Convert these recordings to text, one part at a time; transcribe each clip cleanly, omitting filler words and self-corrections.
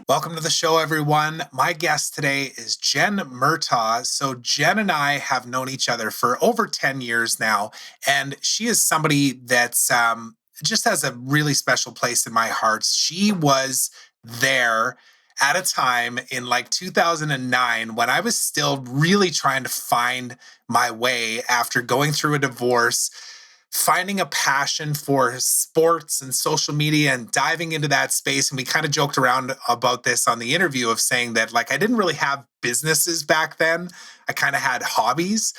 Welcome to the show, everyone. My guest today is Jen Murtagh. So Jen and I have known each other for over 10 years now, and she is somebody that's just has a really special place in my heart. She was there at a time in like 2009 when I was still really trying to find my way after going through a divorce, finding a passion for sports and social media and diving into that space. And we kind of joked around about this on the interview of saying that like I didn't really have businesses back then. I kind of had hobbies.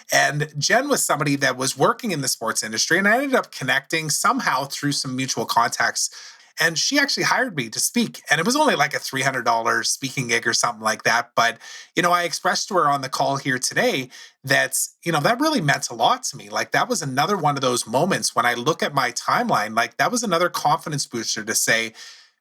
And Jen was somebody that was working in the sports industry, and I ended up connecting somehow through some mutual contacts. And she actually hired me to speak. And it was only like a $300 speaking gig or something like that. But, I expressed to her on the call here today that, that really meant a lot to me. Like that was another one of those moments when I look at my timeline, like that was another confidence booster to say,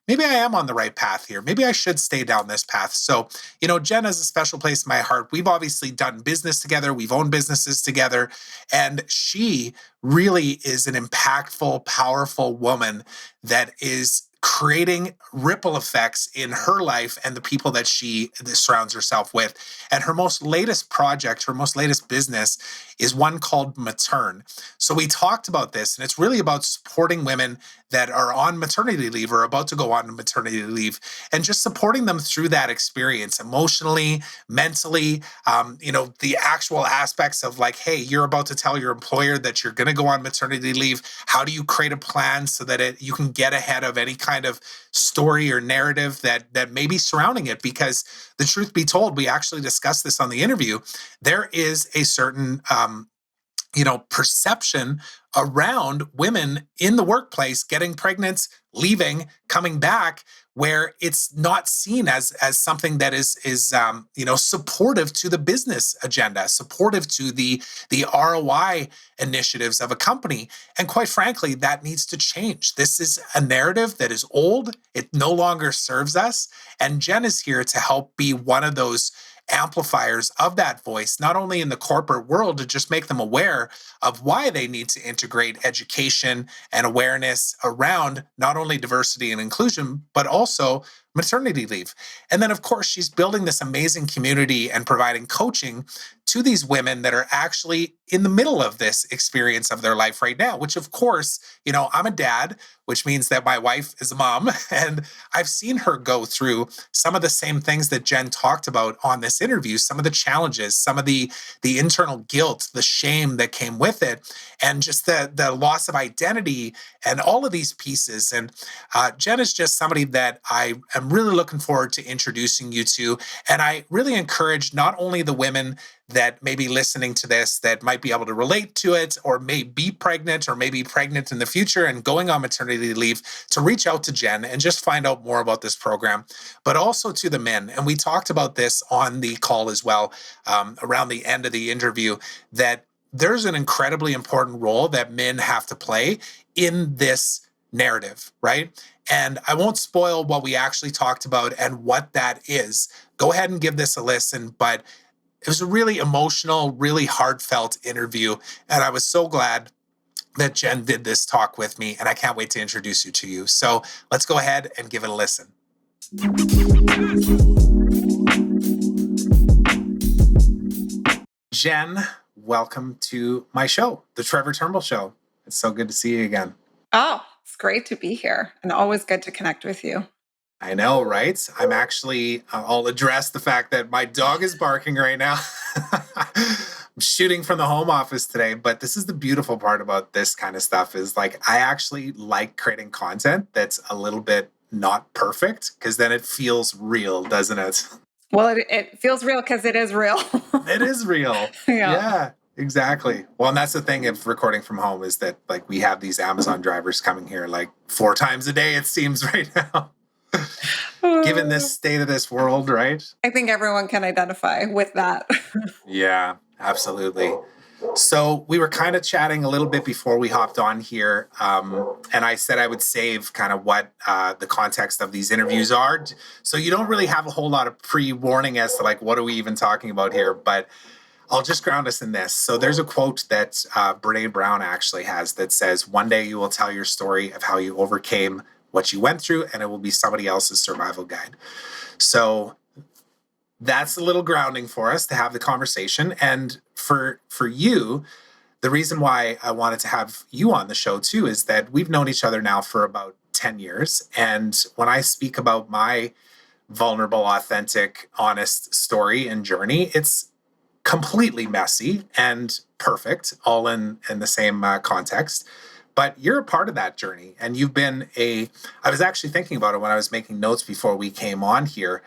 maybe I am on the right path here. Maybe I should stay down this path. So, Jen has a special place in my heart. We've obviously done business together. We've owned businesses together. And she really is an impactful, powerful woman that is creating ripple effects in her life and the people that she surrounds herself with. And her most latest project, her most latest business is one called Maturn. So we talked about this, and it's really about supporting women that are on maternity leave or about to go on maternity leave and just supporting them through that experience emotionally, mentally, the actual aspects of like, hey, you're about to tell your employer that you're going to go on maternity leave. How do you create a plan so that you can get ahead of any kind of story or narrative that may be surrounding it? Because the truth be told, we actually discussed this on the interview. There is a certain perception around women in the workplace getting pregnant, leaving, coming back, where it's not seen as something that is supportive to the business agenda, supportive to the ROI initiatives of a company. And quite frankly, that needs to change. This is a narrative that is old. It no longer serves us. And Jen is here to help be one of those amplifiers of that voice, not only in the corporate world to just make them aware of why they need to integrate education and awareness around not only diversity and inclusion, but also maternity leave. And then, of course, she's building this amazing community and providing coaching to these women that are actually in the middle of this experience of their life right now, which, of course, I'm a dad, which means that my wife is a mom, and I've seen her go through some of the same things that Jen talked about on this interview, some of the challenges, some of the internal guilt, the shame that came with it, and just the loss of identity and all of these pieces. And Jen is just somebody that I am really looking forward to introducing you to. And I really encourage not only the women that may be listening to this that might be able to relate to it or may be pregnant or may be pregnant in the future and going on maternity leave to reach out to Jen and just find out more about this program, but also to the men. And we talked about this on the call as well, around the end of the interview, that there's an incredibly important role that men have to play in this narrative, right? And I won't spoil what we actually talked about and what that is. Go ahead and give this a listen, but it was a really emotional, really heartfelt interview. And I was so glad that Jen did this talk with me, and I can't wait to introduce you to you. So let's go ahead and give it a listen. Jen, welcome to my show, The Trevor Turnbull Show. It's so good to see you again. Oh, it's great to be here and always good to connect with you. I know, right? I'm actually, I'll address the fact that my dog is barking right now. I'm shooting from the home office today, but this is the beautiful part about this kind of stuff is like, I actually like creating content that's a little bit not perfect because then it feels real, doesn't it? Well, it feels real because it is real. It is real. Yeah, exactly. Well, and that's the thing of recording from home is that like we have these Amazon drivers coming here like 4 times a day, it seems right now. Given this state of this world, right? I think everyone can identify with that. Yeah, absolutely. So we were kind of chatting a little bit before we hopped on here. And I said I would save kind of what the context of these interviews are. So you don't really have a whole lot of pre-warning as to like, what are we even talking about here? But I'll just ground us in this. So there's a quote that Brene Brown actually has that says, "One day you will tell your story of how you overcame what you went through, and it will be somebody else's survival guide. So that's a little grounding for us to have the conversation. And for you, the reason why I wanted to have you on the show too is that we've known each other now for about 10 years. And when I speak about my vulnerable, authentic, honest story and journey, it's completely messy and perfect, all in the same context. But you're a part of that journey. And you've been I was actually thinking about it when I was making notes before we came on here.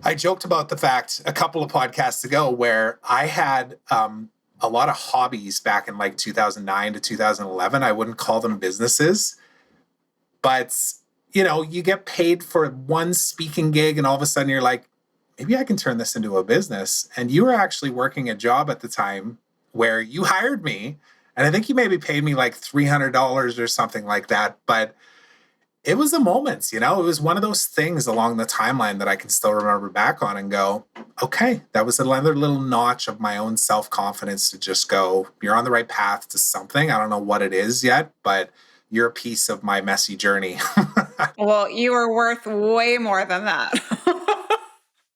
I joked about the fact a couple of podcasts ago where I had a lot of hobbies back in like 2009 to 2011. I wouldn't call them businesses, but you get paid for one speaking gig and all of a sudden you're like, maybe I can turn this into a business. And you were actually working a job at the time where you hired me. And I think you maybe paid me like $300 or something like that. But it was a moment, it was one of those things along the timeline that I can still remember back on and go, okay, that was another little notch of my own self-confidence to just go, you're on the right path to something. I don't know what it is yet, but you're a piece of my messy journey. Well, you are worth way more than that.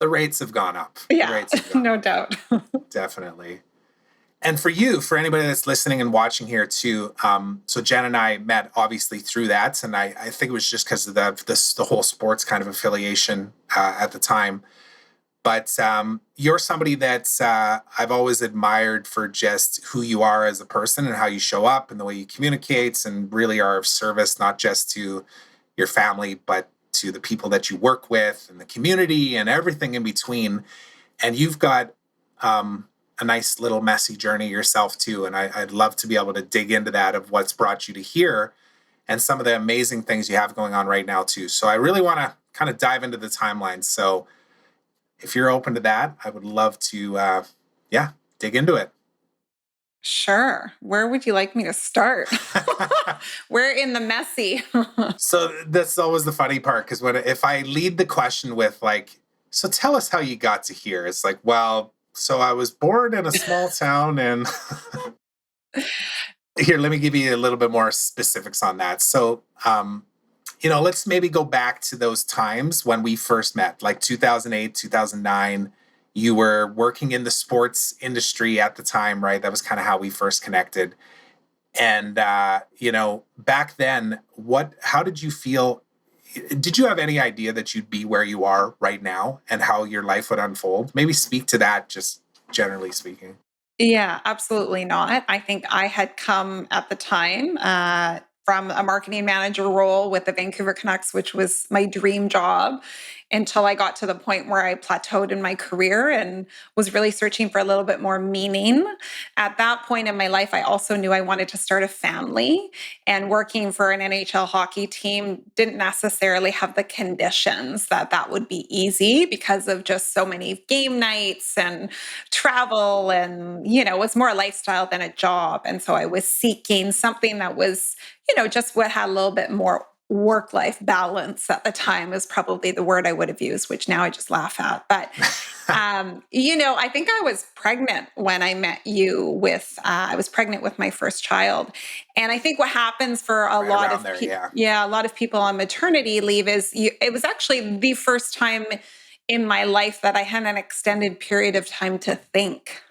The rates have gone up. Yeah, no doubt. Definitely. And for anybody that's listening and watching here too, so Jen and I met obviously through that. And I think it was just because of the whole sports kind of affiliation at the time. But you're somebody that I've always admired for just who you are as a person and how you show up and the way you communicate and really are of service, not just to your family, but to the people that you work with and the community and everything in between. And you've got a nice little messy journey yourself too. And I'd love to be able to dig into that of what's brought you to here and some of the amazing things you have going on right now too. So I really want to kind of dive into the timeline. So if you're open to that, I would love to, dig into it. Sure. Where would you like me to start? We're in the messy. So that's always the funny part, because if I lead the question with like, so tell us how you got to here, it's like, well, so I was born in a small town and here, let me give you a little bit more specifics on that. So, let's maybe go back to those times when we first met, like 2008, 2009. You were working in the sports industry at the time, right? That was kind of how we first connected. And, back then, how did you feel? Did you have any idea that you'd be where you are right now and how your life would unfold? Maybe speak to that, just generally speaking. Yeah, absolutely not. I think I had come at the time from a marketing manager role with the Vancouver Canucks, which was my dream job, until I got to the point where I plateaued in my career and was really searching for a little bit more meaning. At that point in my life, I also knew I wanted to start a family, and working for an NHL hockey team didn't necessarily have the conditions that would be easy because of just so many game nights and travel, and it's more a lifestyle than a job. And so I was seeking something that was just what had a little bit more work-life balance. At the time is probably the word I would have used, which now I just laugh at. But I think I was pregnant when I met you I was pregnant with my first child. And I think what happens for a lot of people, a lot of people on maternity leave is it was actually the first time in my life that I had an extended period of time to think.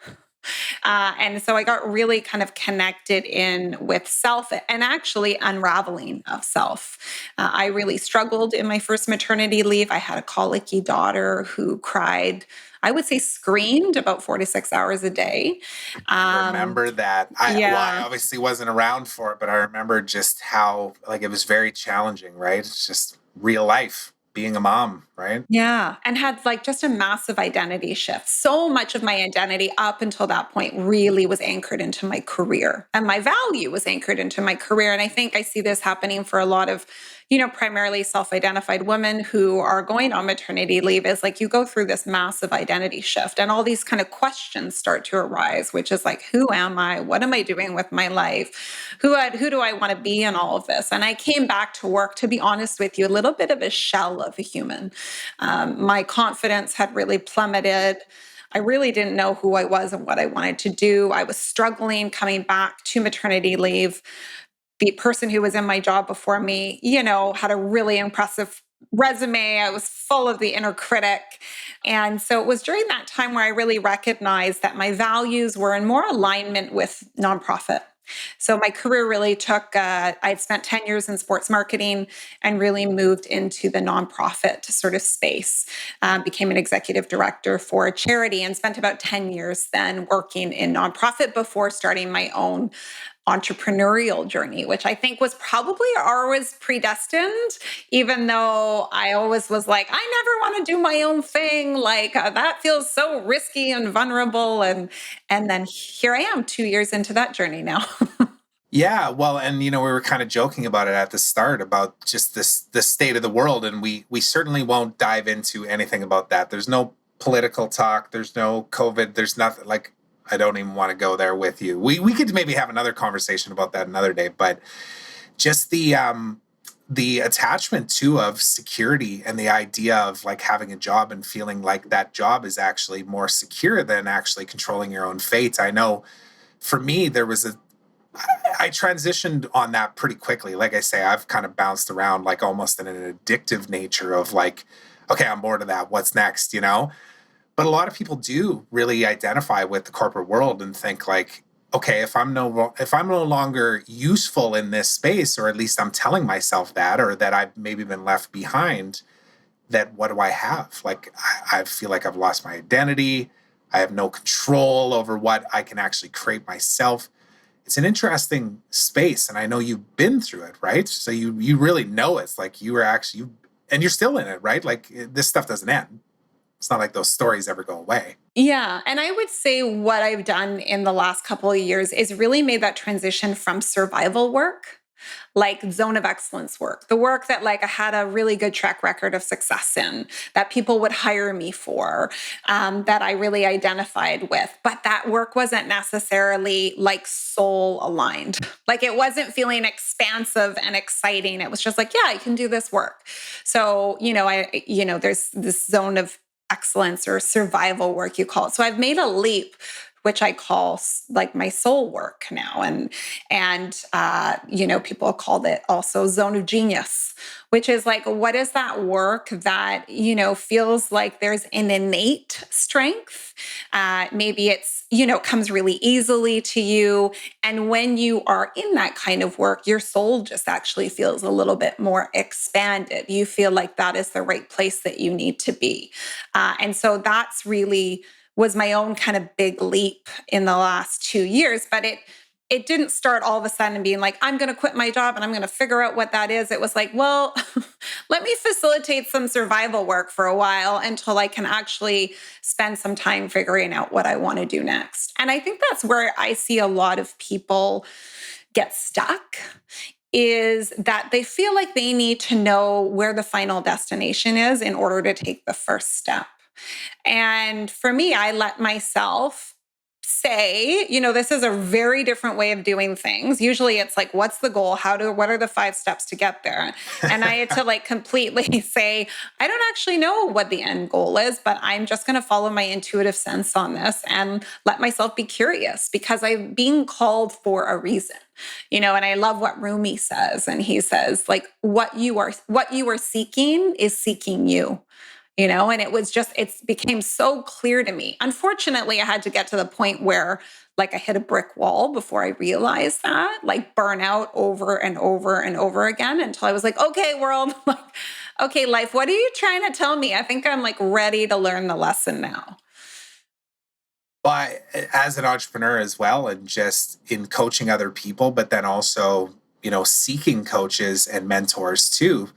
And so I got really kind of connected in with self and actually unraveling of self. I really struggled in my first maternity leave. I had a colicky daughter who cried, I would say screamed about 4 to 6 hours a day. I remember that. I obviously wasn't around for it, but I remember just how it was very challenging, right? It's just real life. Being a mom, right? Yeah. And had just a massive identity shift. So much of my identity up until that point really was anchored into my career, and my value was anchored into my career. And I think I see this happening for a lot of, primarily self-identified women who are going on maternity leave, is you go through this massive identity shift and all these kind of questions start to arise, which is who am I? What am I doing with my life? Who do I want to be in all of this? And I came back to work, to be honest with you, a little bit of a shell of a human. My confidence had really plummeted. I really didn't know who I was and what I wanted to do. I was struggling coming back to maternity leave. the person who was in my job before me, had a really impressive resume. I was full of the inner critic. And so it was during that time where I really recognized that my values were in more alignment with nonprofit. So my career really took, I'd spent 10 years in sports marketing and really moved into the nonprofit sort of space. Became an executive director for a charity and spent about 10 years then working in nonprofit before starting my own entrepreneurial journey, which I think was probably always predestined, even though I always was like, I never want to do my own thing. Like that feels so risky and vulnerable. And then here I am 2 years into that journey now. Yeah, well, and we were kind of joking about it at the start about just the state of the world, and we certainly won't dive into anything about that. There's no political talk, there's no COVID, there's nothing like I don't even want to go there with you. We could maybe have another conversation about that another day, but just the attachment too of security and the idea of like having a job and feeling like that job is actually more secure than actually controlling your own fate. I know for me there was I transitioned on that pretty quickly. Like I say, I've kind of bounced around like almost in an addictive nature of like, okay, I'm bored of that. What's next? But a lot of people do really identify with the corporate world and think like, okay, if I'm no longer useful in this space, or at least I'm telling myself that, or that I've maybe been left behind, that what do I have? Like, I feel like I've lost my identity. I have no control over what I can actually create myself. It's an interesting space, and I know you've been through it, right? So you really know it's like you were actually and you're still in it, right? Like this stuff doesn't end. It's not like those stories ever go away. Yeah. And I would say what I've done in the last couple of years is really made that transition from survival work, like zone of excellence work, the work that like I had a really good track record of success in, that people would hire me for, that I really identified with. But that work wasn't necessarily like soul aligned. Like it wasn't feeling expansive and exciting. It was just like, yeah, I can do this work. So, there's this zone of excellence or survival work, you call it. So I've made a leap, which I call like my soul work now. And people called it also zone of genius, which is like, what is that work that, feels like there's an innate strength? Maybe it's, comes really easily to you. And when you are in that kind of work, your soul just actually feels a little bit more expanded. You feel like that is the right place that you need to be. And so that's really was my own kind of big leap in the last 2 years, but it didn't start all of a sudden being like, I'm going to quit my job and I'm going to figure out what that is. It was like, well, let me facilitate some survival work for a while until I can actually spend some time figuring out what I want to do next. And I think that's where I see a lot of people get stuck, is that they feel like they need to know where the final destination is in order to take the first step. And for me, I let myself say, this is a very different way of doing things. Usually it's like, what's the goal? What are the 5 steps to get there? And I had to like completely say, I don't actually know what the end goal is, but I'm just going to follow my intuitive sense on this and let myself be curious, because I'm being called for a reason. And I love what Rumi says. And he says, like, what you are seeking is seeking you. And it became so clear to me. Unfortunately, I had to get to the point where like I hit a brick wall before I realized that, like burnout over and over and over again, until I was like, okay, world, like, okay, life, what are you trying to tell me? I think I'm like ready to learn the lesson now. Well, as an entrepreneur as well, and just in coaching other people, but then also, seeking coaches and mentors too.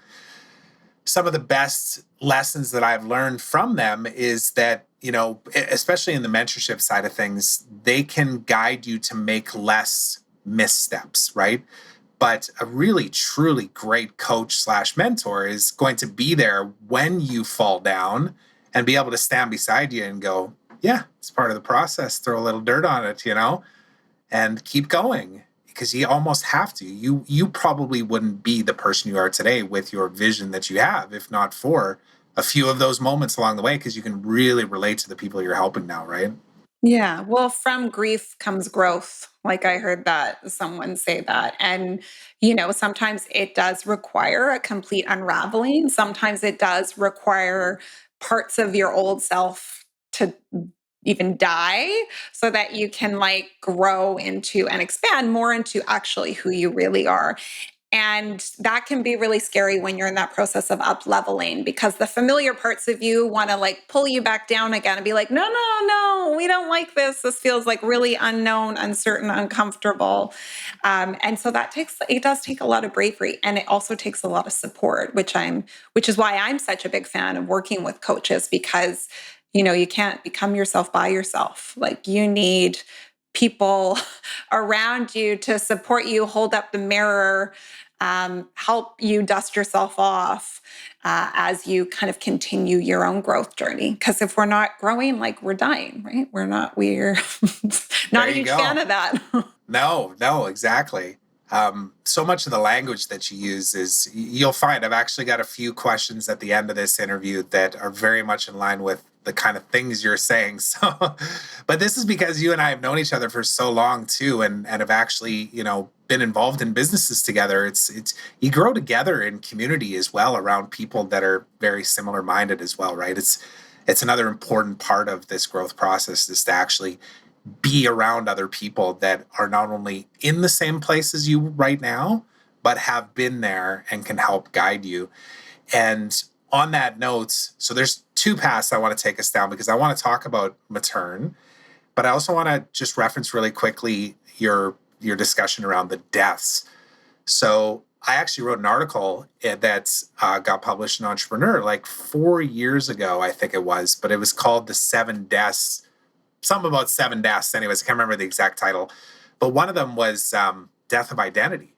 Some of the best lessons that I've learned from them is that, especially in the mentorship side of things, they can guide you to make less missteps, right? But a really, truly great coach / mentor is going to be there when you fall down and be able to stand beside you and go, yeah, it's part of the process. Throw a little dirt on it, and keep going. Because you almost have to. You probably wouldn't be the person you are today with your vision that you have, if not for a few of those moments along the way, because you can really relate to the people you're helping now, right? Yeah. Well, from grief comes growth. Like I heard that someone say that. And, sometimes it does require a complete unraveling. Sometimes it does require parts of your old self to even die so that you can like grow into and expand more into actually who you really are. And that can be really scary when you're in that process of up leveling because the familiar parts of you want to like pull you back down again and be like, no, no, no, we don't like this. This feels like really unknown, uncertain, uncomfortable. And so it does take a lot of bravery, and it also takes a lot of support, which is why I'm such a big fan of working with coaches because, you can't become yourself by yourself. Like you need people around you to support you, hold up the mirror, help you dust yourself off as you kind of continue your own growth journey. Because if we're not growing, like we're dying, right? We're not There a you huge go. fan of that. No, exactly. So much of the language that you use is, you'll find I've actually got a few questions at the end of this interview that are very much in line with the kind of things you're saying. So, but this is because you and I have known each other for so long too, and have actually, been involved in businesses together. It's you grow together in community as well around people that are very similar minded as well, right? It's another important part of this growth process is to actually be around other people that are not only in the same place as you right now, but have been there and can help guide you. And on that note, so there's two paths I want to take us down because I want to talk about Maturn, but I also want to just reference really quickly your discussion around the deaths. So I actually wrote an article that got published in Entrepreneur like 4 years ago, I think it was, but it was called The Seven Deaths, something about seven deaths. Anyways, I can't remember the exact title, but one of them was death of identity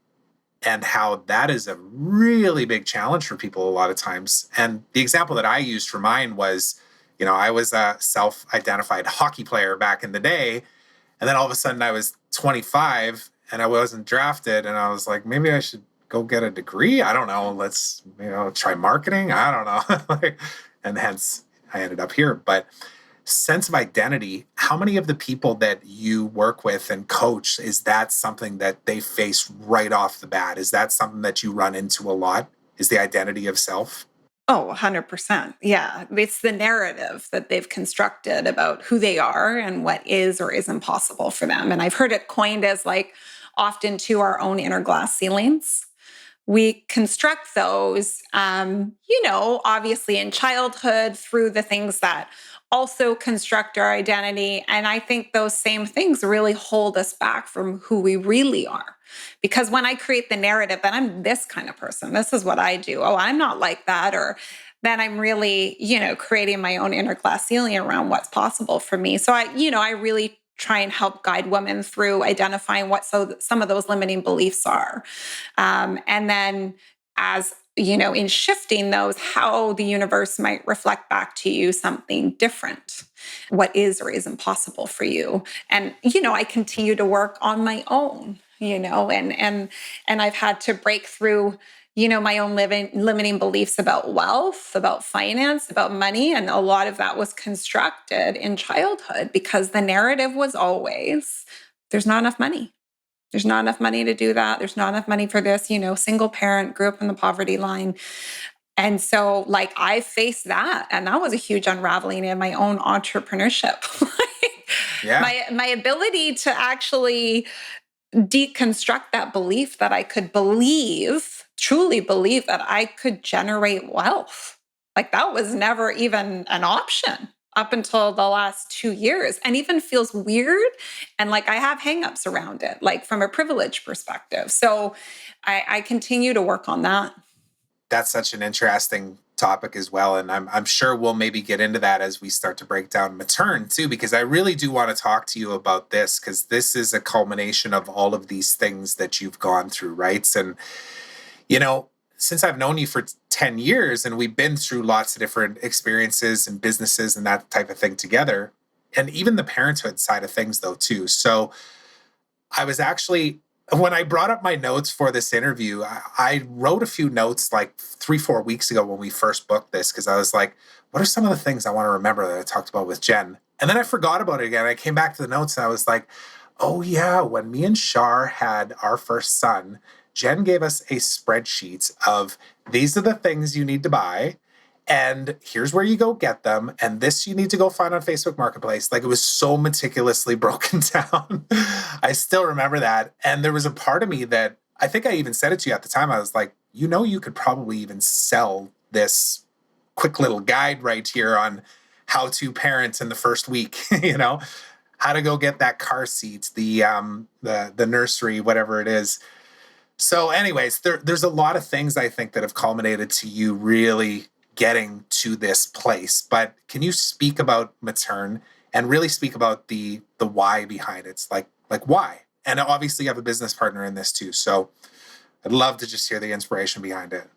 and how that is a really big challenge for people a lot of times. And the example that I used for mine was, I was a self-identified hockey player back in the day. And then all of a sudden I was 25 and I wasn't drafted. And I was like, maybe I should go get a degree. I don't know. Let's, try marketing. I don't know. And hence I ended up here. But sense of identity, how many of the people that you work with and coach, is that something that they face right off the bat? Is that something that you run into a lot? Is the identity of self? Oh, 100%. Yeah. It's the narrative that they've constructed about who they are and what is or isn't possible for them. And I've heard it coined as like often to our own inner glass ceilings. We construct those, obviously in childhood through the things that also construct our identity. And I think those same things really hold us back from who we really are. Because when I create the narrative that I'm this kind of person, this is what I do. Oh, I'm not like that. Or then I'm really, creating my own inner glass ceiling around what's possible for me. So I really try and help guide women through identifying what some of those limiting beliefs are. And then as in shifting those, how the universe might reflect back to you something different, what is or isn't possible for you. And, I continue to work on my own, and I've had to break through my own limiting beliefs about wealth, about finance, about money. And a lot of that was constructed in childhood because the narrative was always, there's not enough money. There's not enough money to do that. There's not enough money for this, single parent, grew up in the poverty line. And so like I faced that. And that was a huge unraveling in my own entrepreneurship. Yeah. My ability to actually deconstruct that belief that I could truly believe that I could generate wealth. Like that was never even an option up until the last 2 years, and even feels weird. And like I have hangups around it, like from a privilege perspective. So I continue to work on that. That's such an interesting topic as well. And I'm sure we'll maybe get into that as we start to break down Maturn too, because I really do want to talk to you about this, because this is a culmination of all of these things that you've gone through, right? And, since I've known you for 10 years and we've been through lots of different experiences and businesses and that type of thing together, and even the parenthood side of things though too. So I was actually, when I brought up my notes for this interview, I wrote a few notes like 3-4 weeks ago when we first booked this, because I was like, what are some of the things I want to remember that I talked about with Jen? And then I forgot about it again. I came back to the notes and I was like, Oh, yeah. When me and Shar had our first son, Jen gave us a spreadsheet of these are the things you need to buy. And here's where you go get them. And this you need to go find on Facebook Marketplace. Like, it was so meticulously broken down. I still remember that. And there was a part of me that I think I even said it to you at the time. I was like, you could probably even sell this quick little guide right here on how to parent in the first week, how to go get that car seat, the nursery, whatever it is. So, anyways, there's a lot of things I think that have culminated to you really getting to this place. But can you speak about Maturn and really speak about the why behind it? It's like why? And obviously, you have a business partner in this too. So, I'd love to just hear the inspiration behind it.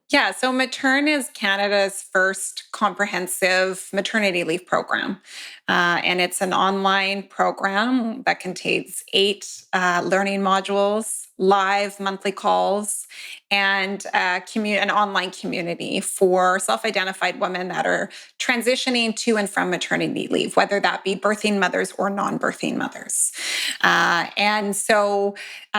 Yeah, so Maturn is Canada's first comprehensive maternity leave program. And it's an online program that contains 8 learning modules, live monthly calls, and an online community for self-identified women that are transitioning to and from maternity leave, whether that be birthing mothers or non-birthing mothers.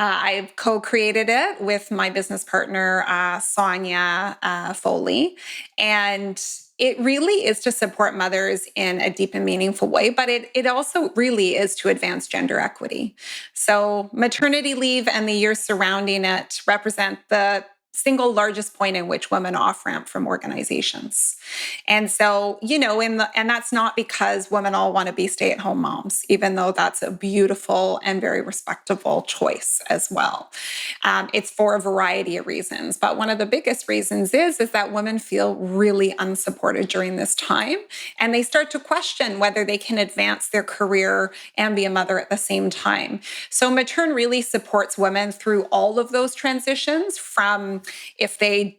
I've co-created it with my business partner, Sonia Foley. And it really is to support mothers in a deep and meaningful way, but it also really is to advance gender equity. So maternity leave and the years surrounding it represent the single largest point in which women off-ramp from organizations. And so, and that's not because women all want to be stay-at-home moms, even though that's a beautiful and very respectable choice as well. It's for a variety of reasons. But one of the biggest reasons is that women feel really unsupported during this time. And they start to question whether they can advance their career and be a mother at the same time. So Maturn really supports women through all of those transitions, from if they,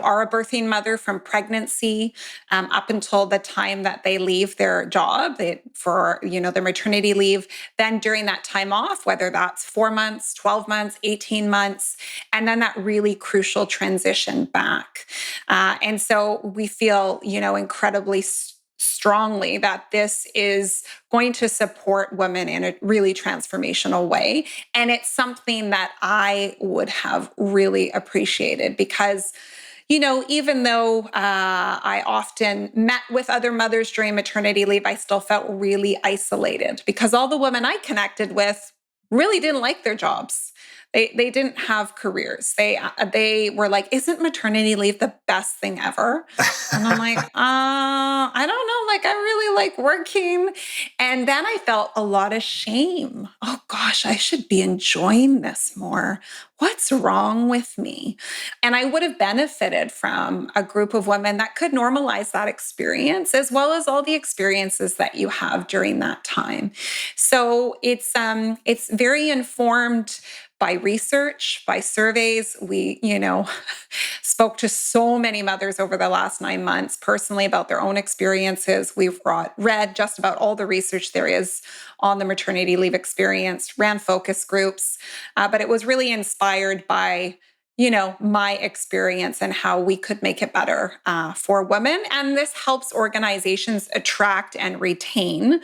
are a birthing mother, from pregnancy up until the time that they leave their job for their maternity leave. Then during that time off, whether that's 4 months, 12 months, 18 months, and then that really crucial transition back. And so we feel, incredibly strongly that this is going to support women in a really transformational way. And it's something that I would have really appreciated because, even though I often met with other mothers during maternity leave, I still felt really isolated because all the women I connected with really didn't like their jobs. They didn't have careers. They were like, "Isn't maternity leave the best thing ever?" And I'm like, I don't know. Like, I really like working. And then I felt a lot of shame. Oh gosh, I should be enjoying this more. What's wrong with me? And I would have benefited from a group of women that could normalize that experience, as well as all the experiences that you have during that time. So it's very informed by research, by surveys. We, spoke to so many mothers over the last 9 months personally about their own experiences. We've read just about all the research there is on the maternity leave experience, ran focus groups, but it was really inspired by my experience and how we could make it better for women. And this helps organizations attract and retain,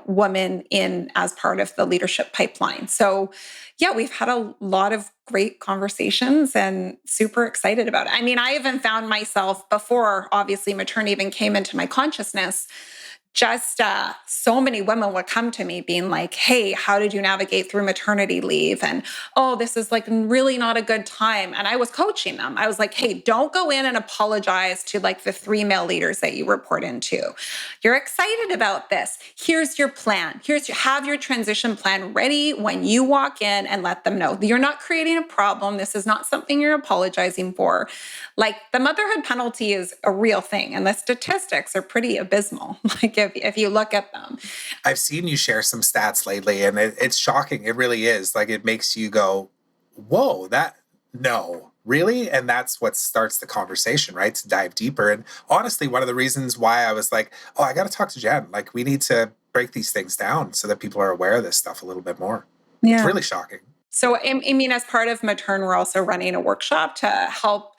women in as part of the leadership pipeline. So, yeah, we've had a lot of great conversations and super excited about it. I mean, I even found myself before, obviously, Maturn even came into my consciousness. Just so many women would come to me being like, "Hey, how did you navigate through maternity leave?" And, "Oh, this is like really not a good time." And I was coaching them. I was like, "Hey, don't go in and apologize to like the 3 male leaders that you report into. You're excited about this. Here's your plan. Have your transition plan ready when you walk in, and let them know you're not creating a problem. This is not something you're apologizing for. Like, the motherhood penalty is a real thing, and the statistics are pretty abysmal. Like, if you look at them." I've seen you share some stats lately, and it's shocking. It really is. Like, it makes you go, whoa, no, really? And that's what starts the conversation, right? To dive deeper. And honestly, one of the reasons why I was like, oh, I got to talk to Jen. Like, we need to break these things down so that people are aware of this stuff a little bit more. It's Yeah. really shocking. So, I mean, as part of Maturn, we're also running a workshop to help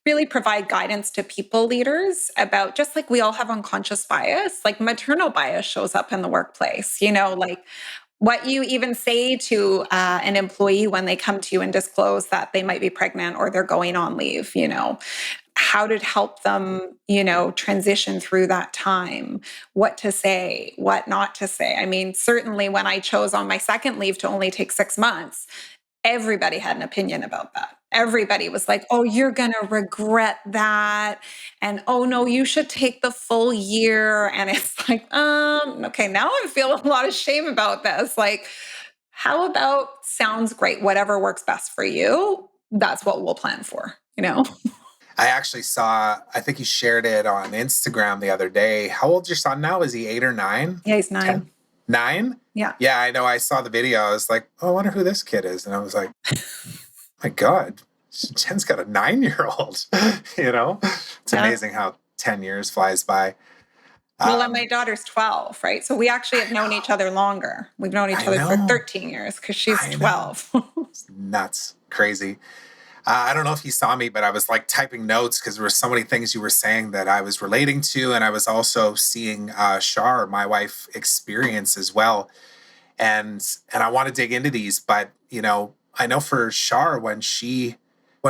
really provide guidance to people leaders about, just like we all have unconscious bias, like maternal bias shows up in the workplace, like What you even say to an employee when they come to you and disclose that they might be pregnant or they're going on leave, how to help them, transition through that time, what to say, what not to say. I mean, certainly when I chose on my second leave to only take 6 months, everybody had an opinion about that. Everybody was like, oh, you're going to regret that. And oh, no, you should take the full year. And it's like, okay, now I'm feeling a lot of shame about this. Like, how about sounds great, whatever works best for you? That's what we'll plan for. I actually saw, I think you shared it on Instagram the other day. How old's your son now? Is he 8 or 9? Yeah, he's 9. 10? 9? Yeah. Yeah, I know. I saw the video. I was like, oh, I wonder who this kid is. And I was like, my God, Jen's got a 9-year-old, It's amazing how 10 years flies by. Well, and my daughter's 12, right? So we actually have known each other longer. We've known each other for 13 years because she's 12. It's nuts. Crazy. I don't know if you saw me, but I was like typing notes because there were so many things you were saying that I was relating to. And I was also seeing Shar, my wife, experience as well. And I want to dig into these, but I know for Shar, when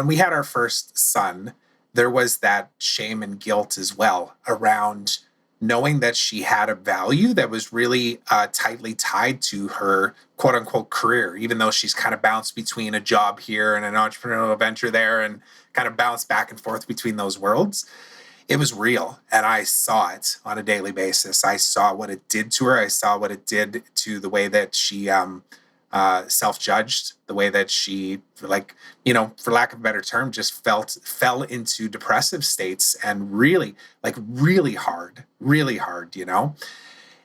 we had our first son, there was that shame and guilt as well around knowing that she had a value that was really tightly tied to her quote unquote career, even though she's kind of bounced between a job here and an entrepreneurial venture there and kind of bounced back and forth between those worlds. It was real. And I saw it on a daily basis. I saw what it did to her. I saw what it did to the way that she self-judged, the way that she, for lack of a better term, just fell into depressive states, and really hard.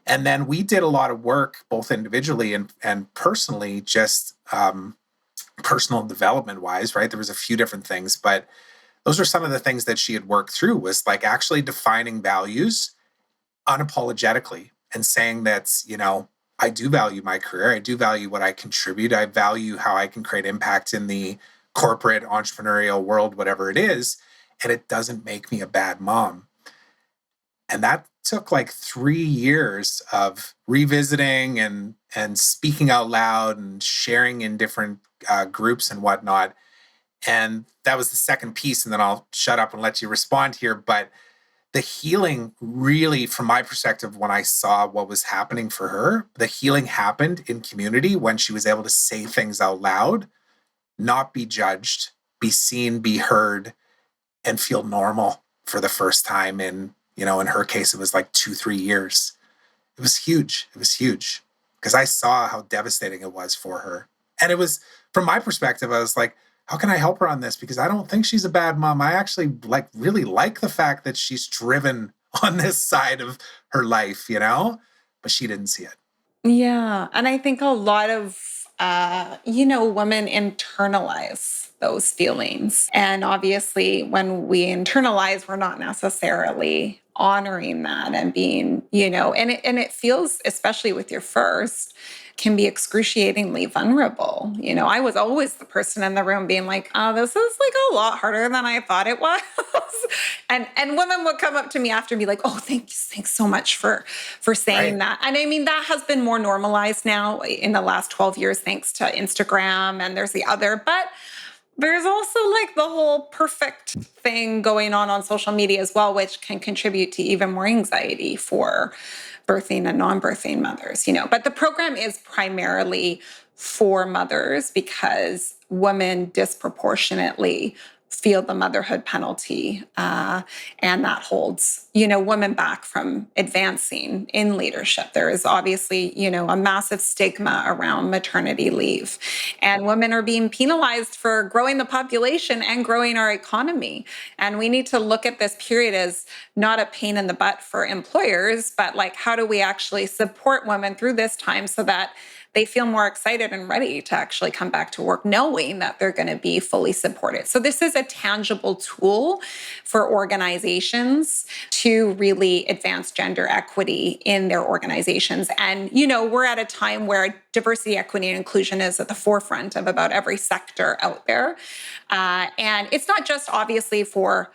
And then we did a lot of work, both individually and personally, just personal development wise, right? There was a few different things, but those are some of the things that she had worked through, was like actually defining values unapologetically and saying that, I do value my career. I do value what I contribute. I value how I can create impact in the corporate entrepreneurial world, whatever it is. And it doesn't make me a bad mom. And that took like 3 years of revisiting and speaking out loud and sharing in different groups and whatnot. And that was the second piece. And then I'll shut up and let you respond here. But the healing really, from my perspective, when I saw what was happening for her, the healing happened in community when she was able to say things out loud, not be judged, be seen, be heard, and feel normal for the first time in her case, it was like 2-3 years. It was huge. It was huge because I saw how devastating it was for her. And it was, from my perspective, I was like, how can I help her on this? Because I don't think she's a bad mom. I actually really like the fact that she's driven on this side of her life, but she didn't see it. Yeah. And I think a lot of, women internalize those feelings. And obviously, when we internalize, we're not necessarily honoring that and being, and it feels, especially with your first, can be excruciatingly vulnerable. I was always the person in the room being like, oh, this is like a lot harder than I thought it was. and women would come up to me after and be like, oh, thanks so much for saying that. And I mean, that has been more normalized now in the last 12 years, thanks to Instagram, and there's the other, but there's also like the whole perfect thing going on social media as well, which can contribute to even more anxiety for birthing and non-birthing mothers, But the program is primarily for mothers because women disproportionately feel the motherhood penalty, and that holds, women back from advancing in leadership. There is obviously, a massive stigma around maternity leave, and women are being penalized for growing the population and growing our economy. And we need to look at this period as not a pain in the butt for employers, but like, how do we actually support women through this time so that they feel more excited and ready to actually come back to work, knowing that they're going to be fully supported. So this is a tangible tool for organizations to really advance gender equity in their organizations. And, we're at a time where diversity, equity, and inclusion is at the forefront of about every sector out there. And it's not just obviously for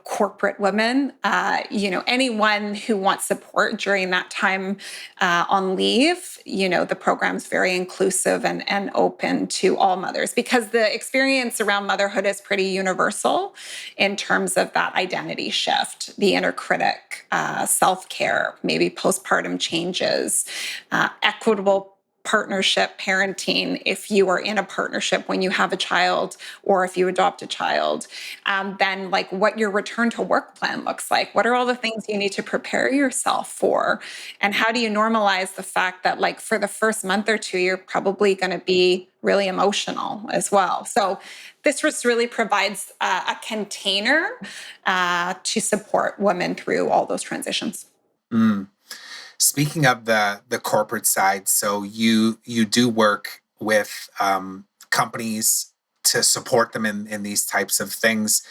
corporate women, anyone who wants support during that time on leave. The program's very inclusive and open to all mothers, because the experience around motherhood is pretty universal in terms of that identity shift, the inner critic, self-care, maybe postpartum changes, equitable partnership parenting if you are in a partnership when you have a child or if you adopt a child, then like what your return to work plan looks like. What are all the things you need to prepare yourself for? And how do you normalize the fact that like for the first month or two, you're probably going to be really emotional as well. So this just really provides a container to support women through all those transitions. Mm. Speaking of the corporate side, so you do work with companies to support them in these types of things.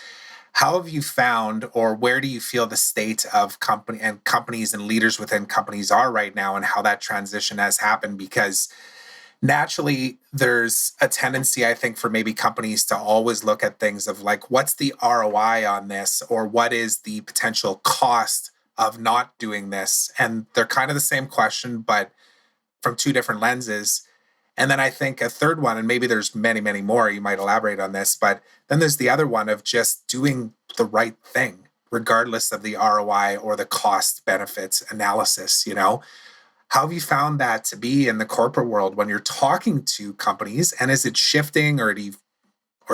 How have you found, or where do you feel the state of companies and leaders within companies are right now, and how that transition has happened? Because naturally, there's a tendency, I think, for maybe companies to always look at things of like, what's the ROI on this, or what is the potential cost of not doing this? And they're kind of the same question, but from two different lenses. And then I think a third one, and maybe there's many, many more, you might elaborate on this, but then there's the other one of just doing the right thing, regardless of the ROI or the cost benefits analysis. How have you found that to be in the corporate world when you're talking to companies? And is it shifting, or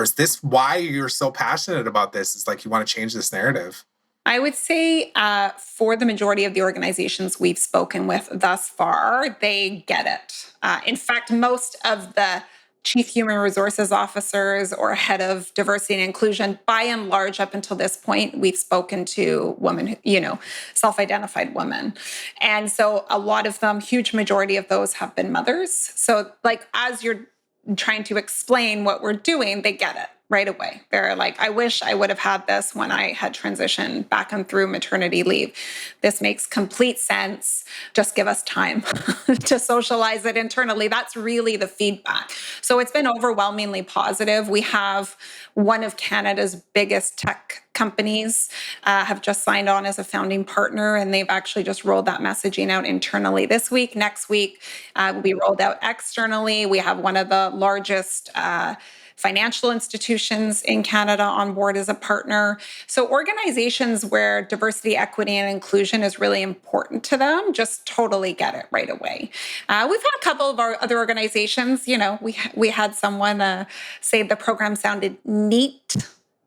is this why you're so passionate about this? It's like you want to change this narrative. I would say for the majority of the organizations we've spoken with thus far, they get it. In fact, most of the chief human resources officers or head of diversity and inclusion, by and large, up until this point, we've spoken to women, self-identified women. And so a lot of them, huge majority of those have been mothers. So like, as you're trying to explain what we're doing, they get it right away. They're like, I wish I would have had this when I had transitioned back and through maternity leave. This makes complete sense. Just give us time to socialize it internally. That's really the feedback. So it's been overwhelmingly positive. We have one of Canada's biggest tech companies have just signed on as a founding partner, and they've actually just rolled that messaging out internally this week. Next week will be rolled out externally. We have one of the largest financial institutions in Canada on board as a partner. So organizations where diversity, equity, and inclusion is really important to them just totally get it right away. We've had a couple of our other organizations, we had someone say the program sounded neat.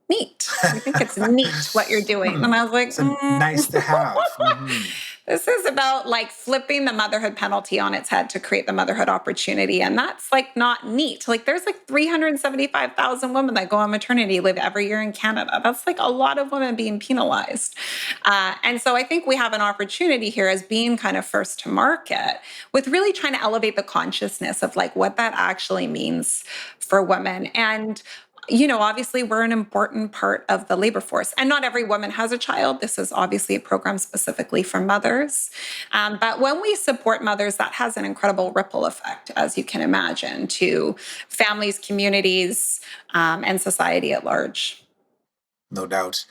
I think it's neat what you're doing. And I was like, it's nice to have. Mm-hmm. This is about like flipping the motherhood penalty on its head to create the motherhood opportunity. And that's like not neat. Like there's like 375,000 women that go on maternity leave every year in Canada. That's like a lot of women being penalized. And so I think we have an opportunity here as being kind of first to market with really trying to elevate the consciousness of like what that actually means for women. And obviously we're an important part of the labor force, and not every woman has a child. This is obviously a program specifically for mothers. But when we support mothers, that has an incredible ripple effect, as you can imagine, to families, communities, and society at large. No doubt.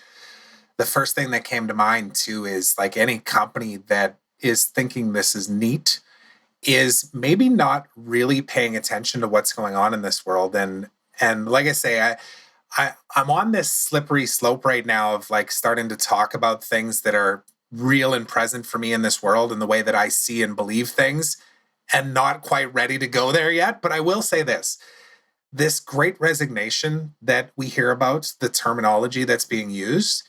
The first thing that came to mind too is like any company that is thinking this is neat is maybe not really paying attention to what's going on in this world. And like I say, I'm on this slippery slope right now of like starting to talk about things that are real and present for me in this world and the way that I see and believe things, and not quite ready to go there yet. But I will say this great resignation that we hear about, the terminology that's being used,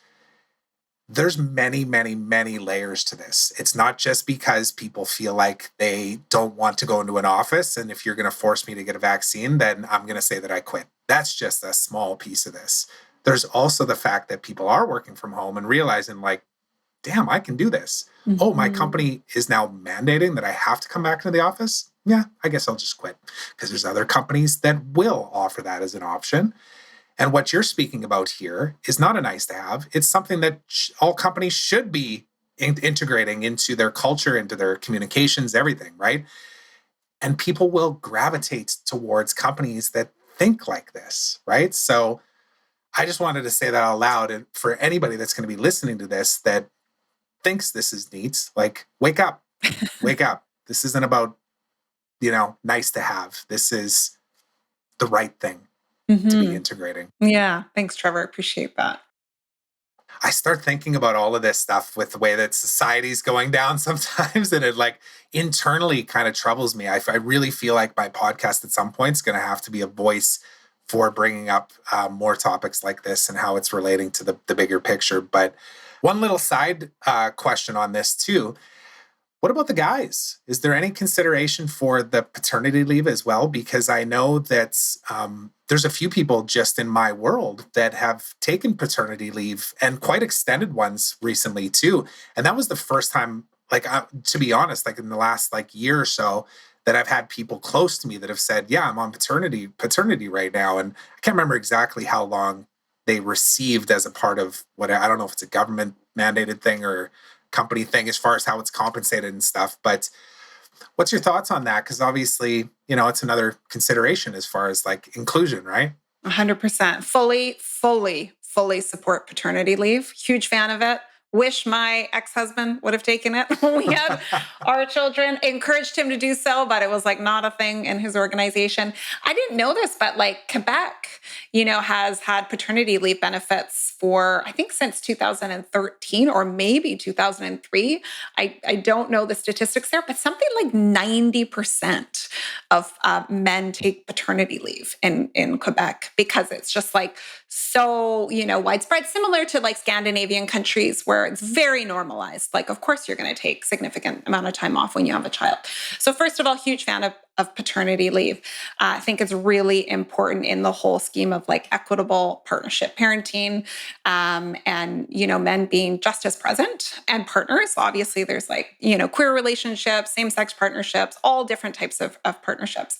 there's many, many, many layers to this. It's not just because people feel like they don't want to go into an office, and if you're going to force me to get a vaccine, then I'm going to say that I quit. That's just a small piece of this. There's also the fact that people are working from home and realizing like, damn, I can do this. Mm-hmm. Oh, my company is now mandating that I have to come back into the office. Yeah, I guess I'll just quit, because there's other companies that will offer that as an option. And what you're speaking about here is not a nice to have. It's something that all companies should be integrating into their culture, into their communications, everything, right? And people will gravitate towards companies that think like this, right? So I just wanted to say that out loud. And for anybody that's going to be listening to this that thinks this is neat, like, wake up, wake up. This isn't about, nice to have. This is the right thing to be integrating. Yeah. Thanks, Trevor. Appreciate that. I start thinking about all of this stuff with the way that society's going down sometimes, and it like internally kind of troubles me. I really feel like my podcast at some point is going to have to be a voice for bringing up more topics like this and how it's relating to the bigger picture. But one little side question on this too. What about the guys? Is there any consideration for the paternity leave as well? Because I know that there's a few people just in my world that have taken paternity leave, and quite extended ones recently too. And that was the first time, like, to be honest, like in the last year or so, that I've had people close to me that have said, yeah, I'm on paternity right now. And I can't remember exactly how long they received as a part of what, I don't know if it's a government mandated thing or company thing as far as how it's compensated and stuff. But what's your thoughts on that? Because obviously, it's another consideration as far as like inclusion, right? 100%. Fully support paternity leave. Huge fan of it. Wish my ex-husband would have taken it when we had our children. Encouraged him to do so, but it was like not a thing in his organization. I didn't know this, but like Quebec, has had paternity leave benefits for, I think, since 2013 or maybe 2003. I don't know the statistics there, but something like 90% of men take paternity leave in Quebec, because it's just like so, widespread, similar to like Scandinavian countries where it's very normalized. Like, of course, you're going to take significant amount of time off when you have a child. So first of all, huge fan of paternity leave. I think it's really important in the whole scheme of like equitable partnership parenting, and, men being just as present and partners. Obviously, there's like, queer relationships, same-sex partnerships, all different types of partnerships.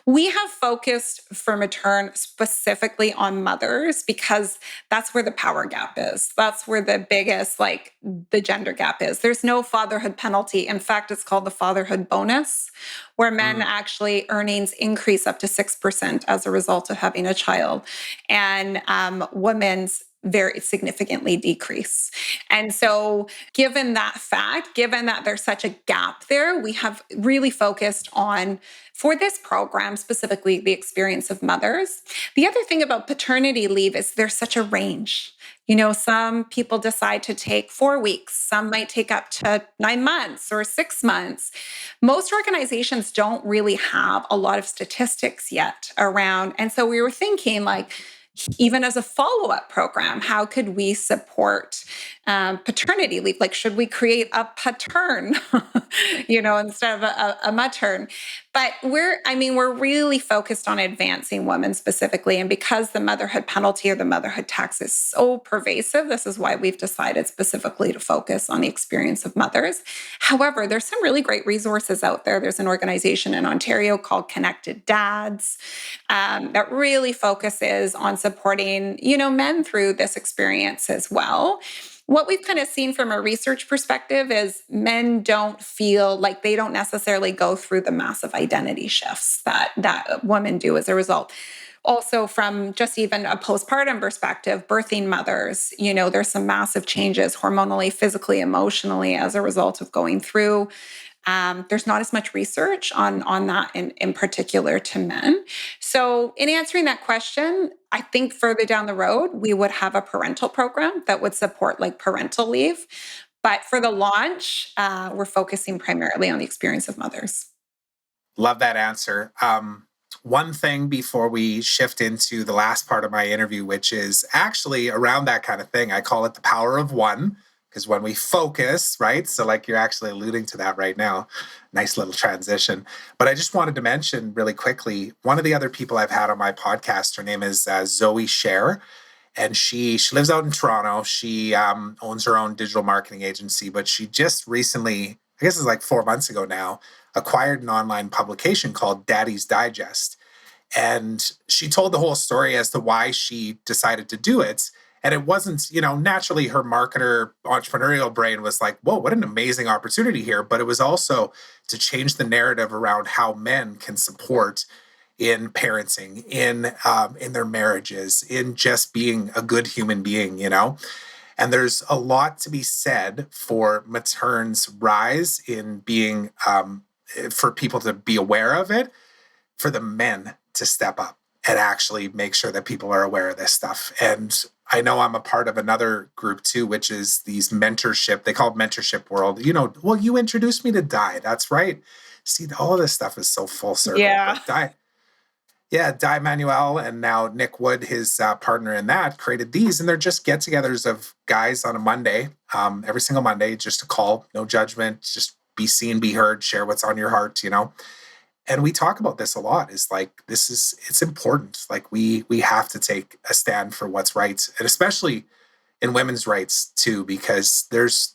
We have focused for Maturn specifically on mothers because that's where the power gap is. That's where the biggest, like, the gender gap is. There's no fatherhood penalty. In fact, it's called the fatherhood bonus, where men actually earnings increase up to 6% as a result of having a child, and women's very significantly decrease. And so given that fact, given that there's such a gap there, we have really focused on, for this program, specifically the experience of mothers. The other thing about paternity leave is there's such a range. Some people decide to take 4 weeks. Some might take up to 9 months or 6 months. Most organizations don't really have a lot of statistics yet around. And so we were thinking, like, even as a follow-up program, how could we support paternity leave? Like, should we create a Paturn, instead of a Maturn? But we're really focused on advancing women specifically. And because the motherhood penalty or the motherhood tax is so pervasive, this is why we've decided specifically to focus on the experience of mothers. However, there's some really great resources out there. There's an organization in Ontario called Connected Dads that really focuses on supporting, men through this experience as well. What we've kind of seen from a research perspective is men don't feel like they don't necessarily go through the massive identity shifts that women do as a result. Also, from just even a postpartum perspective, birthing mothers, there's some massive changes hormonally, physically, emotionally as a result of going through. There's not as much research on that in particular to men. So in answering that question, I think further down the road, we would have a parental program that would support like parental leave. But for the launch, we're focusing primarily on the experience of mothers. Love that answer. One thing before we shift into the last part of my interview, which is actually around that kind of thing, I call it the power of one. Because when we focus, right? So like you're actually alluding to that right now. Nice little transition. But I just wanted to mention really quickly, one of the other people I've had on my podcast, her name is Zoe Scher. And she lives out in Toronto. She owns her own digital marketing agency, but she just recently, I guess it's like 4 months ago now, acquired an online publication called Daddy's Digest. And she told the whole story as to why she decided to do it. And it wasn't, naturally her marketer entrepreneurial brain was like, whoa, what an amazing opportunity here. But it was also to change the narrative around how men can support in parenting, in their marriages, in just being a good human being, you know? And there's a lot to be said for Matern's rise in being, for people to be aware of it, for the men to step up and actually make sure that people are aware of this stuff. And I know I'm a part of another group too, which is these mentorship. They call it Mentorship World. You know, well, you introduced me to Di. That's right. See, all of this stuff is so full circle. Yeah. But Di Manuel and now Nick Wood, his partner in that, created these. And they're just get-togethers of guys on a Monday, every single Monday, just a call, no judgment, just be seen, be heard, share what's on your heart, you know? And we talk about this a lot. Is like, it's important. Like we have to take a stand for what's right, and especially in women's rights too, because there's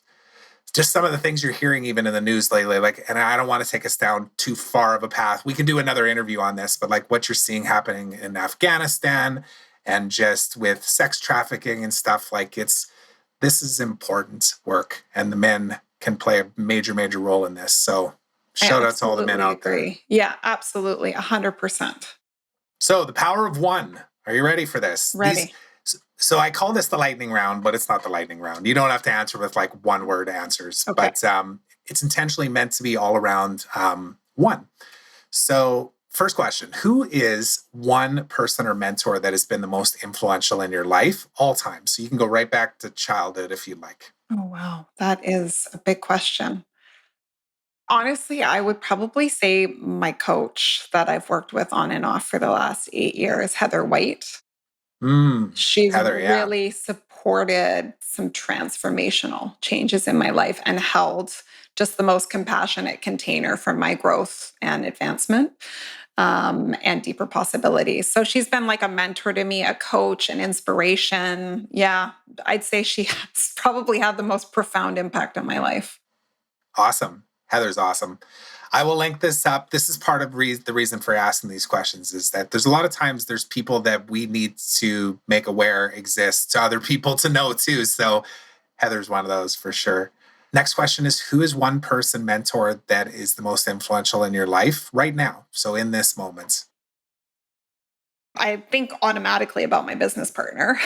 just some of the things you're hearing even in the news lately. Like, and I don't want to take us down too far of a path. We can do another interview on this, but like what you're seeing happening in Afghanistan and just with sex trafficking and stuff, like this is important work, and the men can play a major, major role in this. So shout out to all the men out there. Yeah, absolutely. 100%. So the power of one. Are you ready for this? Ready. So I call this the lightning round, but it's not the lightning round. You don't have to answer with like one word answers, Okay. but it's intentionally meant to be all around one. So first question, who is one person or mentor that has been the most influential in your life all time? So you can go right back to childhood if you'd like. Oh, wow. That is a big question. Honestly, I would probably say my coach that I've worked with on and off for the last 8 years, Heather White. She's Heather, yeah. really supported some transformational changes in my life and held just the most compassionate container for my growth and advancement, and deeper possibilities. So she's been like a mentor to me, a coach, an inspiration. Yeah, I'd say she has probably had the most profound impact on my life. Awesome. Heather's awesome. I will link this up. This is part of the reason for asking these questions, is that there's a lot of times there's people that we need to make aware exist to other people to know too. So Heather's one of those for sure. Next question is, who is one person mentor that is the most influential in your life right now? So in this moment. I think automatically about my business partner,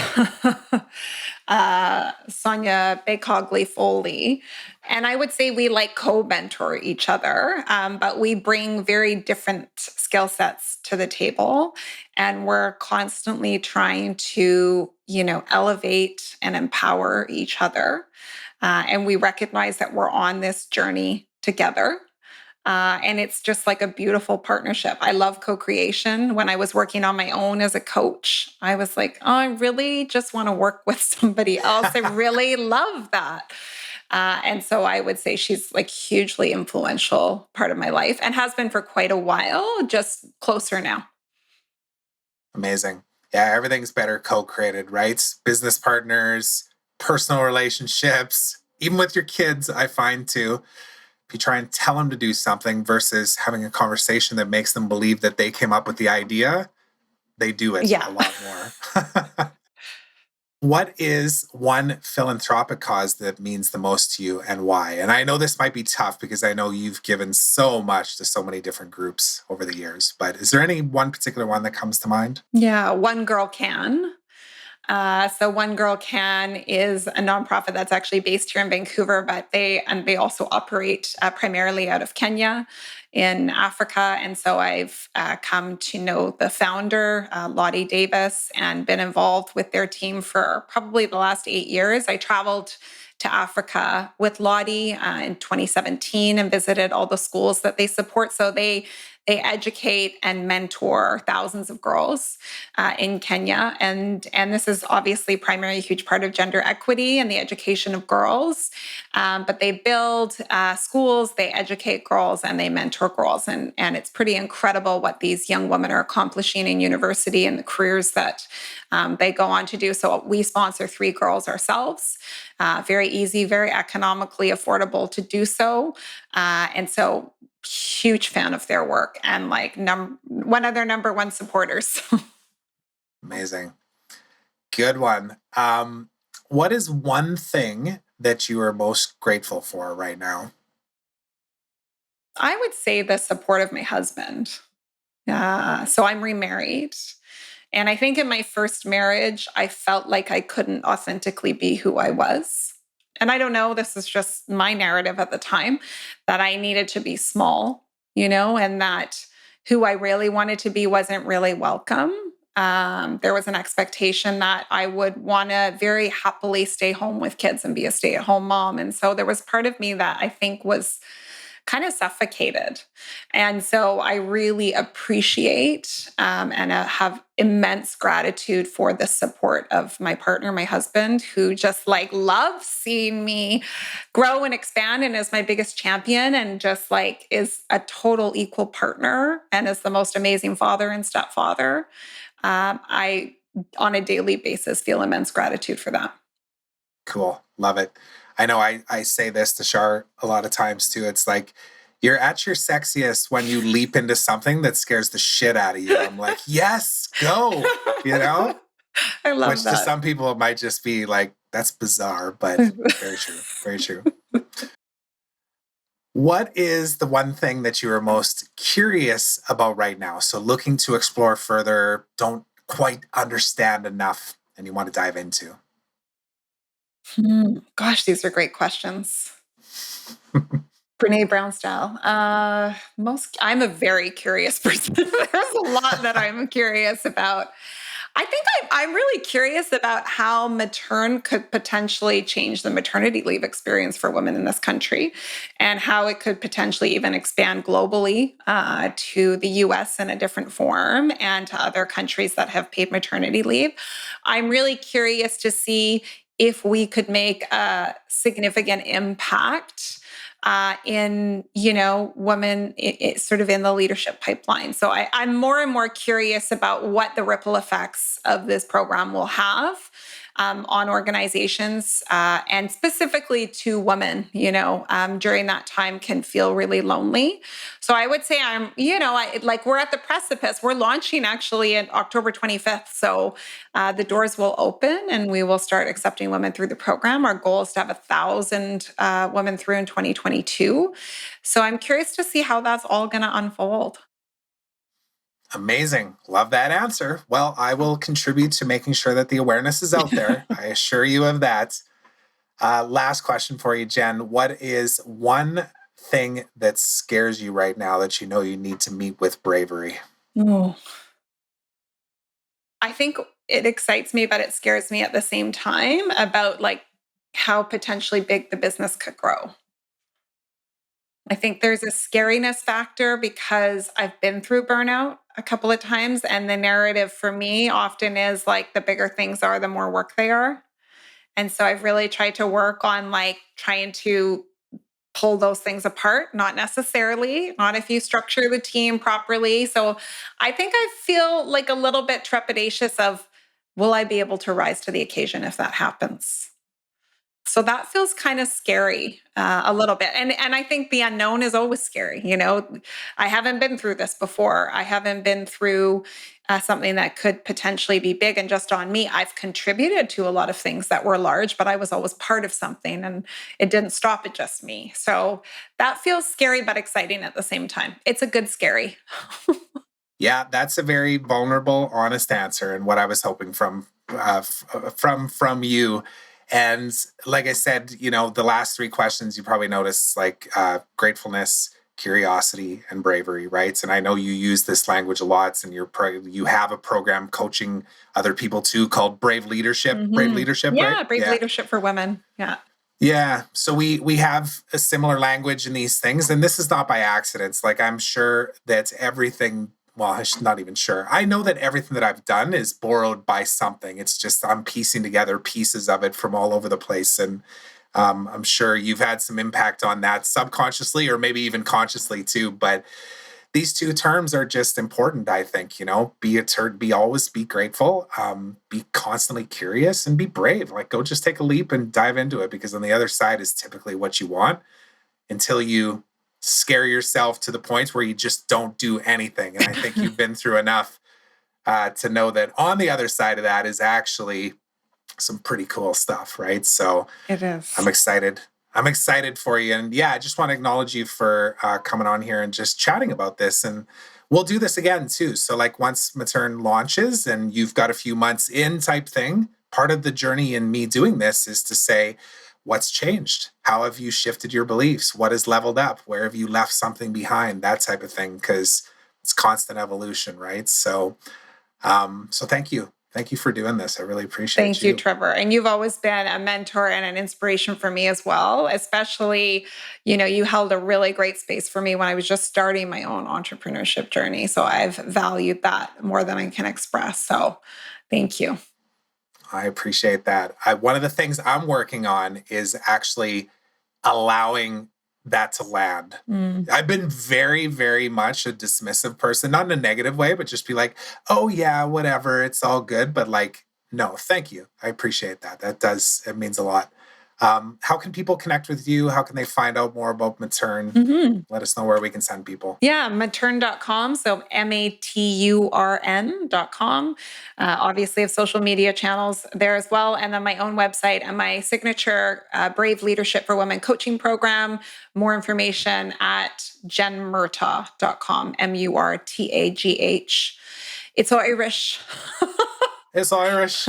Sonia Becogli Foley. And I would say we like co-mentor each other, but we bring very different skill sets to the table. And we're constantly trying to, elevate and empower each other. And we recognize that we're on this journey together. And it's just like a beautiful partnership. I love co-creation. When I was working on my own as a coach, I was like, oh, I really just want to work with somebody else. I really love that. And so I would say she's like hugely influential part of my life and has been for quite a while, just closer now. Amazing. Yeah, everything's better co-created, right? Business partners, personal relationships, even with your kids, I find too. If you try and tell them to do something versus having a conversation that makes them believe that they came up with the idea, they do it Yeah. a lot more. What is one philanthropic cause that means the most to you and why? And I know this might be tough because I know you've given so much to so many different groups over the years, but is there any one particular one that comes to mind? Yeah, One Girl Can. So One Girl Can is a nonprofit that's actually based here in Vancouver, but they also operate primarily out of Kenya in Africa. And so I've come to know the founder, Lottie Davis, and been involved with their team for probably the last 8 years. I traveled to Africa with Lottie in 2017 and visited all the schools that they support. So they educate and mentor thousands of girls in Kenya. And this is obviously primarily a huge part of gender equity and the education of girls. But they build schools, they educate girls, and they mentor girls. And it's pretty incredible what these young women are accomplishing in university and the careers that they go on to do. So we sponsor 3 girls ourselves. Very easy, very economically affordable to do so. And so huge fan of their work and like one of their number one supporters. Amazing. Good one. What is one thing that you are most grateful for right now? I would say the support of my husband. So I'm remarried. And I think in my first marriage, I felt like I couldn't authentically be who I was. And I don't know, this is just my narrative at the time, that I needed to be small, and that who I really wanted to be wasn't really welcome. There was an expectation that I would want to very happily stay home with kids and be a stay at home mom. And so there was part of me that I think was kind of suffocated. And so I really appreciate and have immense gratitude for the support of my partner, my husband, who just like loves seeing me grow and expand and is my biggest champion and just like is a total equal partner and is the most amazing father and stepfather. I, on a daily basis, feel immense gratitude for that. Cool. Love it. I know I say this to Shar a lot of times too. It's like, you're at your sexiest when you leap into something that scares the shit out of you. I'm like, yes, go, I love which that. to some people it might just be like, that's bizarre, but very true. Very true. What is the one thing that you are most curious about right now? So looking to explore further, don't quite understand enough, and you want to dive into? Gosh, these are great questions. Brene Brown style. I'm a very curious person. There's a lot that I'm curious about. I think I'm really curious about how Maturn could potentially change the maternity leave experience for women in this country and how it could potentially even expand globally to the US in a different form and to other countries that have paid maternity leave. I'm really curious to see if we could make a significant impact in women sort of in the leadership pipeline. So I'm more and more curious about what the ripple effects of this program will have on organizations and specifically to women. During that time can feel really lonely. So I would say we're at the precipice. We're launching actually on October 25th. So the doors will open and we will start accepting women through the program. Our goal is to have 1,000 women through in 2022. So I'm curious to see how that's all going to unfold. Amazing. Love that answer. Well, I will contribute to making sure that the awareness is out there. I assure you of that. Last question for you, Jen. What is one thing that scares you right now that you know you need to meet with bravery? Oh. I think it excites me, but it scares me at the same time about like how potentially big the business could grow. I think there's a scariness factor because I've been through burnout a couple of times. And the narrative for me often is like the bigger things are, the more work they are. And so I've really tried to work on like trying to pull those things apart, not necessarily, not if you structure the team properly. So I think I feel like a little bit trepidatious of, will I be able to rise to the occasion if that happens? So that feels kind of scary a little bit. And I think the unknown is always scary. I haven't been through this before. I haven't been through something that could potentially be big and just on me. I've contributed to a lot of things that were large, but I was always part of something and it didn't stop at just me. So that feels scary, but exciting at the same time. It's a good scary. Yeah, that's a very vulnerable, honest answer, and what I was hoping from you. And like I said, the last three questions you probably noticed, like gratefulness, curiosity, and bravery, right? And I know you use this language a lot, and you have a program coaching other people too called Brave Leadership. Brave Leadership, right? Yeah, brave leadership for women. Yeah. Yeah. So we have a similar language in these things, and this is not by accident. Like I'm sure that everything, well, I'm not even sure. I know that everything that I've done is borrowed by something. It's just I'm piecing together pieces of it from all over the place. And I'm sure you've had some impact on that subconsciously or maybe even consciously too. But these two terms are just important, I think, always be grateful, be constantly curious and be brave. Like go just take a leap and dive into it, because on the other side is typically what you want until you scare yourself to the point where you just don't do anything. And I think you've been through enough to know that on the other side of that is actually some pretty cool stuff, right? So It is. I'm excited. I'm excited for you. And yeah, I just want to acknowledge you for coming on here and just chatting about this. And we'll do this again too. So like once Maturn launches and you've got a few months in type thing, part of the journey in me doing this is to say, what's changed? How have you shifted your beliefs? What has leveled up? Where have you left something behind? That type of thing, because it's constant evolution, right? So, so thank you. Thank you for doing this. I really appreciate Thank you, Trevor. And you've always been a mentor and an inspiration for me as well, especially, you held a really great space for me when I was just starting my own entrepreneurship journey. So I've valued that more than I can express. So thank you. I appreciate that. One of the things I'm working on is actually allowing that to land. I've been very, very much a dismissive person, not in a negative way, but just be like, oh yeah, whatever, it's all good. But like, no, thank you. I appreciate that. It means a lot. How can people connect with you? How can they find out more about Maturn? Let us know where we can send people. Yeah, maturn.com. So maturn.com. Obviously, I have social media channels there as well. And then my own website and my signature Brave Leadership for Women coaching program. More information at jenmurtagh.com. MURTAGH. It's Irish. It's Irish.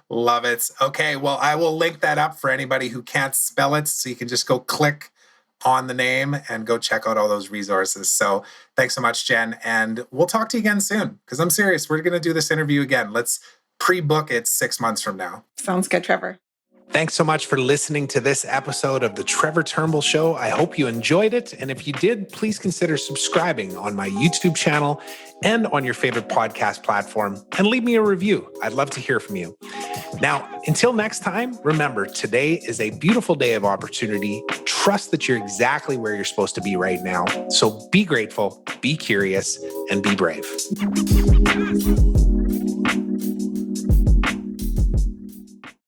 Love it. Okay, well, I will link that up for anybody who can't spell it, so you can just go click on the name and go check out all those resources. So thanks so much, Jen. And we'll talk to you again soon, because I'm serious. We're going to do this interview again. Let's pre-book it 6 months from now. Sounds good, Trevor. Thanks so much for listening to this episode of The Trevor Turnbull Show. I hope you enjoyed it. And if you did, please consider subscribing on my YouTube channel and on your favorite podcast platform, and leave me a review. I'd love to hear from you. Now, until next time, remember, today is a beautiful day of opportunity. Trust that you're exactly where you're supposed to be right now. So be grateful, be curious, and be brave.